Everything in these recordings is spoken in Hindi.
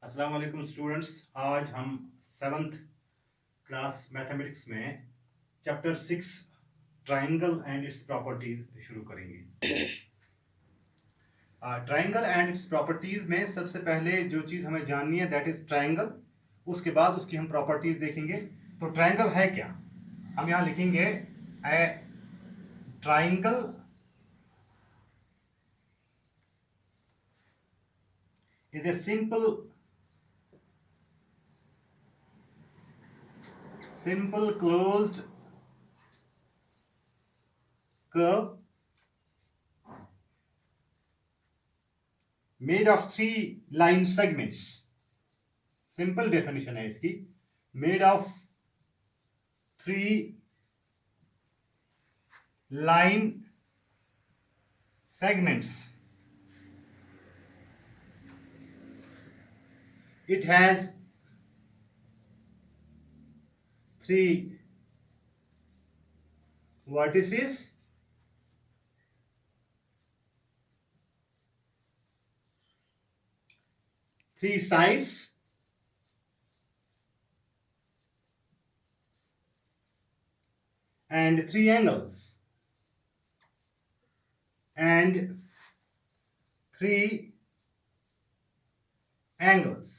अस्सलाम वालेकुम स्टूडेंट्स। आज हम 7th क्लास मैथमेटिक्स में chapter 6 triangle and its properties शुरू करेंगे। ट्राइंगल एंड इट्स प्रॉपर्टीज में सबसे पहले जो चीज़ हमें जाननी है दैट इज ट्राइंगल। उसके बाद उसकी हम प्रॉपर्टीज देखेंगे। तो ट्राइंगल है क्या, हम यहाँ लिखेंगे ए triangle is a simple closed curve made of 3 line segments। Simple definition है इसकी, made of 3 line segments। It has 3 vertices three sides and 3 angles and 3 angles।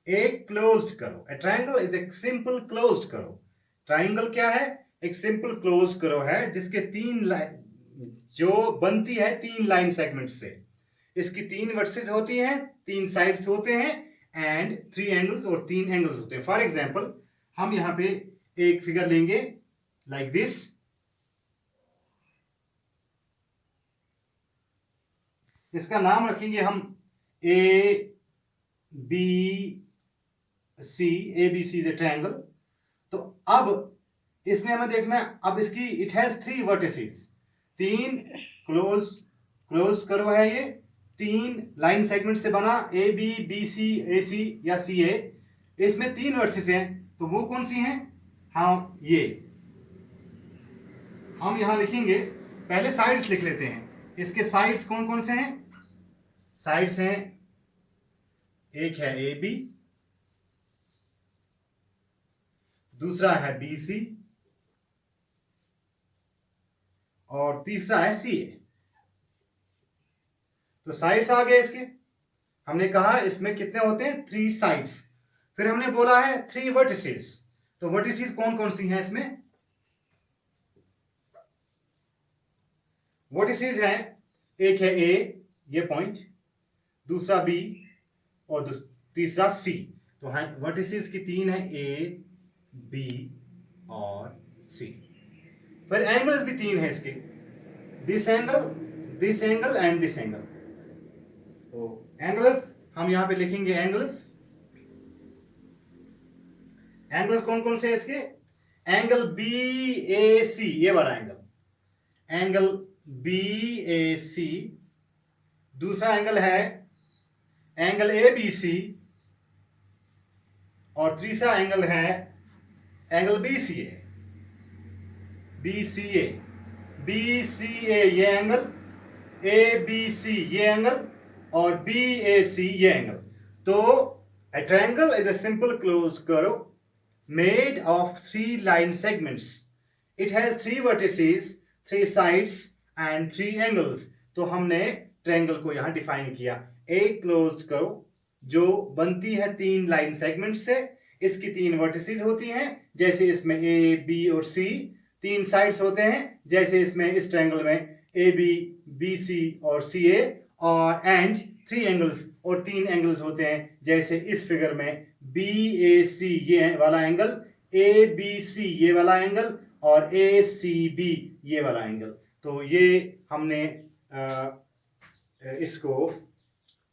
एक क्लोज्ड करो, ए ट्राइंगल इज एक सिंपल क्लोज्ड करो। ट्राइंगल क्या है? एक सिंपल क्लोज्ड करो है जिसके 3 लाइन जो बनती है 3 लाइन सेगमेंट से। इसकी 3 वर्सेस होती हैं, 3 साइड्स होते हैं एंड 3 एंगल्स और 3 एंगल्स होते हैं। फॉर एग्जांपल हम यहां पे एक फिगर लेंगे लाइक दिस। इसका नाम रखेंगे हम A B C. A B C is a triangle. तो अब इसमें हमें देखना है, अब इसकी इट हैज 3 वर्टिसेस। 3 क्लोज करो है ये, 3 लाइन सेगमेंट से बना, ए बी, बी सी, ए सी या सी ए। इसमें 3 वर्टिसेस हैं, तो वो कौन सी हैं? हाँ, ये हम यहां लिखेंगे। पहले साइड्स लिख लेते हैं। इसके साइड्स कौन कौन से हैं? साइड्स हैं, एक है ए बी, दूसरा है बी सी और तीसरा है सी ए। तो साइड्स आ गए इसके। हमने कहा इसमें कितने होते हैं? 3 साइड्स। फिर हमने बोला है 3 वर्टिसेस। तो वर्टिसेस कौन कौन सी हैं इसमें? वर्टिसेस हैं, एक है ए, ये पॉइंट, दूसरा बी और तीसरा सी। तो हाँ, वर्टिसेस की 3 है, ए बी और सी। फिर एंगल्स भी 3 है इसके, this angle and this angle. तो एंगल्स हम यहां पे लिखेंगे एंगल्स कौन कौन से हैं इसके? एंगल बी ए सी, ये वाला एंगल बी ए सी। दूसरा एंगल है एंगल ए बी सी और तीसरा एंगल है angle B C A. B C ए ये एंगल, ए बी सी ये एंगल और बी ए सी ये एंगल। तो a triangle is a simple closed curve made of 3 line segments. It has 3 vertices, 3 sides and 3 angles। तो हमने ट्रायंगल को यहां डिफाइन किया। एक क्लोज्ड कर्व जो बनती है 3 लाइन सेगमेंट से। इसकी 3 वर्टिसेस होती हैं, जैसे इसमें ए बी और सी। 3 साइड्स होते हैं, जैसे इसमें इस ट्रायंगल में ए बी, बी सी और सी ए। और एंड 3 एंगल्स और 3 एंगल्स होते हैं, जैसे इस फिगर में बी ए सी ये वाला एंगल, ए बी सी ये वाला एंगल और ए सी बी ये वाला एंगल। तो ये हमने इसको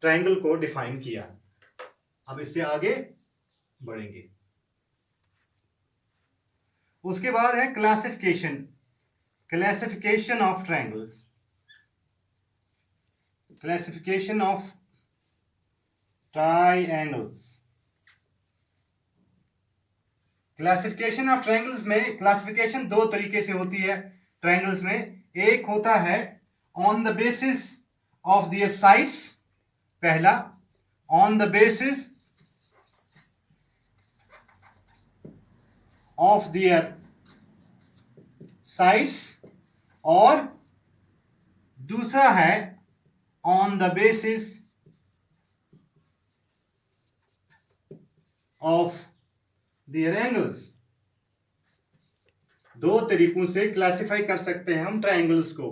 ट्रायंगल को डिफाइन किया। अब इससे आगे बढ़ेंगे। उसके बाद है classification of triangles. Classification of triangles. Classification of triangles में क्लासिफिकेशन 2 तरीके से होती है ट्रायंगल्स में। एक होता है on the basis of their sides पहला, on the basis of their sides, और दूसरा है on the basis of their angles. दो तरीकों से क्लासिफाई कर सकते हैं हम ट्रायंगल्स को।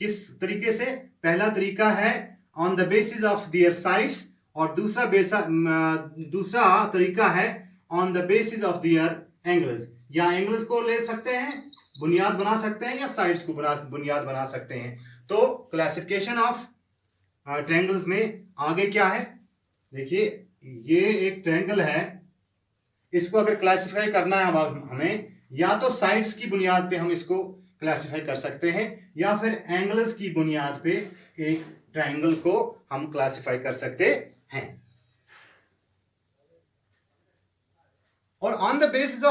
किस तरीके से? पहला तरीका है on the basis of their sides, और दूसरा तरीका है on the basis of their angles. या एंगल्स को ले सकते हैं, बुनियाद बना सकते हैं, या साइड्स को बुनियाद बना सकते हैं। तो क्लासिफिकेशन ऑफ ट्रायंगल्स में आगे क्या है, देखिए ये एक ट्रायंगल है, इसको अगर क्लासिफाई करना है हमें, या तो साइड्स की बुनियाद पे हम इसको क्लासिफाई कर सकते हैं, या फिर एंगल्स की बुनियाद पे एक ट्रायंगल को हम क्लासिफाई कर सकते हैं। और on the basis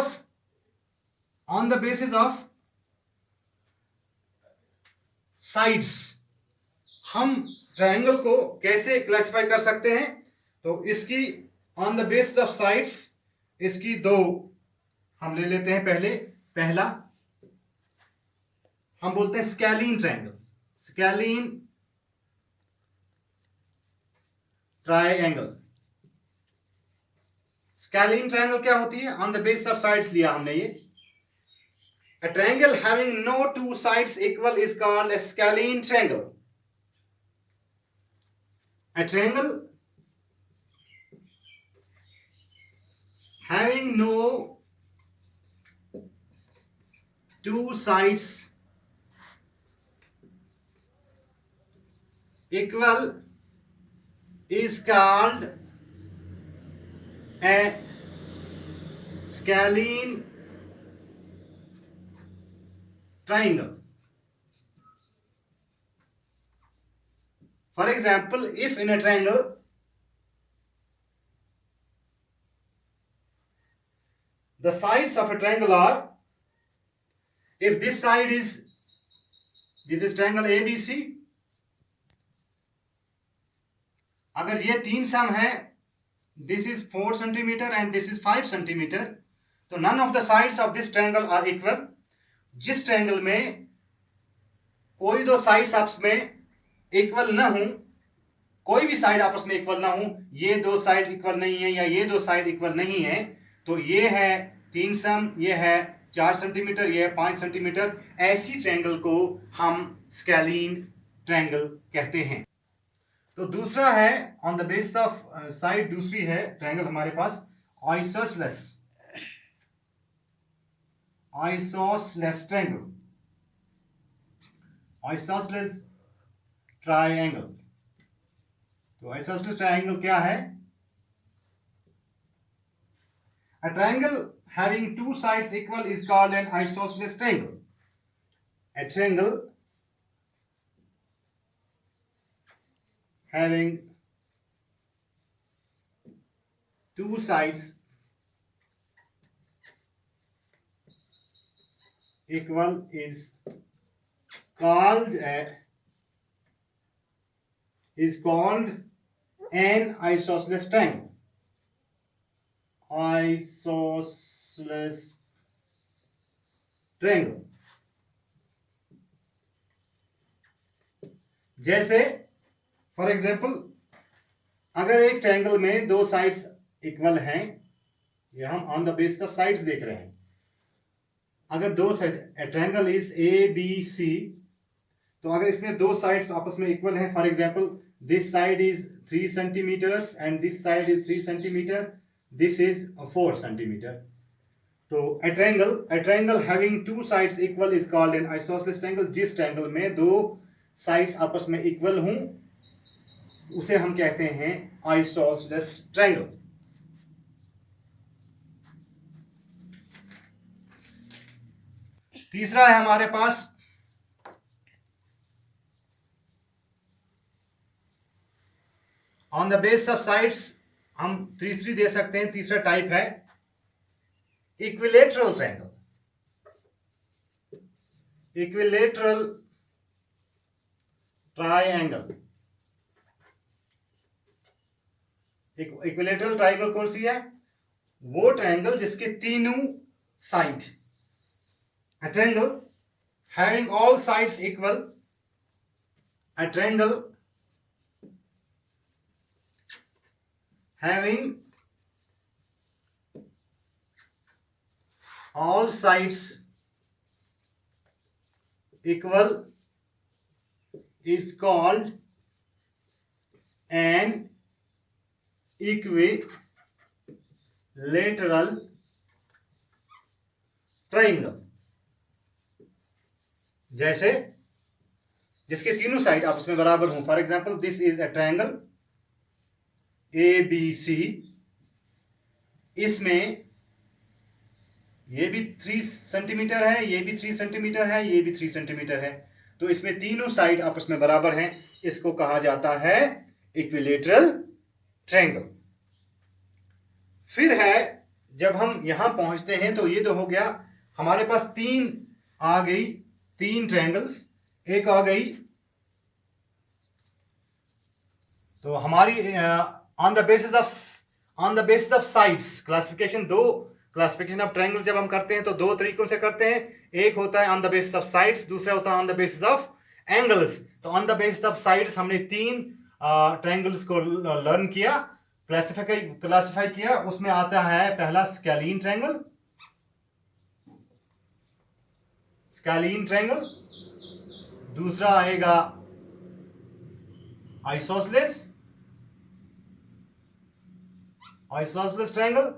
of sides हम ट्रायंगल को कैसे क्लासिफाई कर सकते हैं? तो इसकी on the basis of sides, इसकी दो हम ले लेते हैं। पहला हम बोलते हैं scalene triangle, scalene triangle. Scalene triangle क्या होती है? On the basis of sides लिया हमने ये। A triangle having no two sides equal is called a scalene triangle. A triangle having no two sides equal is called a scalene triangle. For example, if in a triangle the sides of a triangle are, if this side is, this is triangle ABC, अगर ये तीन सम है, this is 4 centimeter and this is 5 centimeter, तो none of the sides of this triangle are equal. जिस ट्रायंगल में कोई दो साइड्स आपस में इक्वल ना हो, कोई भी साइड आपस में इक्वल ना हो, ये दो साइड इक्वल नहीं है या ये दो साइड इक्वल नहीं है, तो ये है 3 सम, ये है 4 सेंटीमीटर, ये है 5 सेंटीमीटर, ऐसी ट्रायंगल को हम स्केलीन ट्रायंगल कहते हैं। तो दूसरा है on the basis of side, दूसरी है ट्रायंगल हमारे पास आइसोसेलेस ट्रायंगल, आइसोसेलेस ट्रायंगल। तो आइसोसेलेस ट्रायंगल क्या है? A triangle having two sides equal is called an isosceles triangle. A triangle having two sides equal is called an isosceles triangle. Isosceles triangle. जैसे फॉर एग्जाम्पल, अगर एक ट्रायंगल में दो साइड्स इक्वल हैं, ये हम on the basis of sides देख रहे हैं, अगर दो साइड, ट्रायंगल इज ABC, तो अगर इसमें दो साइड्स आपस में इक्वल हैं, for example this side is 3 centimetres and this side is 3 centimetre, this is 4 centimetre, तो a triangle having two sides equal is called an isosceles triangle. जिस ट्रायंगल में दो साइड्स आपस में इक्वल हों उसे हम कहते हैं आइसोसेलेस ट्रायंगल। तीसरा है हमारे pass on the base of sides, हम तीसरी दे सकते हैं, तीसरा टाइप है equilateral triangle. Equilateral triangle equilateral triangle कौन सी है? वो ट्राइंगल जिसके तीनों side, a triangle having all sides equal, a triangle having all sides equal is called an equilateral triangle. जैसे जिसके तीनों साइड आपस में बराबर हों. For example this is a triangle ABC. इसमें ये भी 3 सेंटीमीटर है, ये भी 3 सेंटीमीटर है, ये भी 3 सेंटीमीटर है. तो इसमें तीनों साइड आपस में बराबर हैं. इसको कहा जाता है इक्विलेटरल ट्रायंगल. फिर है जब हम यहां पहुंचते हैं तो ये तो हो गया हमारे पास तीन ट्रायंगल्स. एक आ गई तो हमारी on the basis of sides classification. Classification of triangle जब हम करते हैं तो दो तरीकों से करते हैं. एक होता है on the basis of sides, दूसरा होता है on the basis of angles. तो on the basis of sides हमने तीन ट्रायंगल्स को लर्न किया, क्लासिफाई किया. उसमें आता है पहला स्केलीन ट्रायंगल, दूसरा आएगा आइसोसेलेस ट्रायंगल,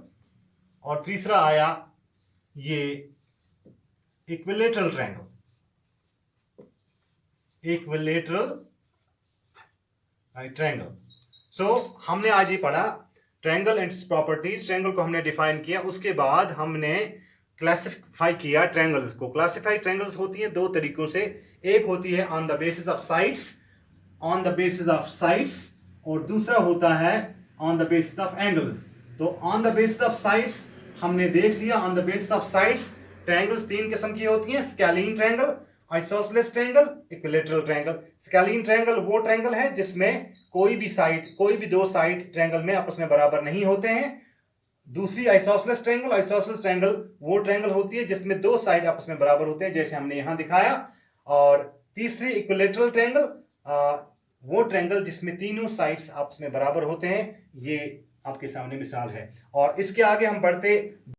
और तीसरा आया ये इक्विलेटरल ट्रायंगल. सो हमने आज ये पढ़ा triangle and its properties. Triangle को हमने डिफाइन किया, उसके बाद हमने क्लासिफाई किया ट्रायंगल्स को. क्लासिफाई ट्रायंगल्स होती हैं दो तरीकों से. एक होती है on the basis of sides, और दूसरा होता है on the basis of angles. तो on the basis of sides हमने देख लिया. On the basis of sides triangles तीन किस्म की होती हैं: scalene triangle, isosceles triangle, equilateral triangle. Scalene triangle वो ट्रायंगल है जिसमें कोई भी दो साइड ट्रायंगल में आपस में बराबर नहीं होते हैं. दूसरी आइसोसेलेस ट्रायंगल वो ट्रायंगल होती है जिसमें दो साइड आपस में बराबर होते हैं, जैसे हमने यहां दिखाया. और तीसरी इक्विलेटरल ट्रायंगल, वो ट्रायंगल जिसमें तीनों साइड्स आपस में बराबर होते हैं. ये आपके सामने मिसाल है. और इसके आगे हम बढ़ते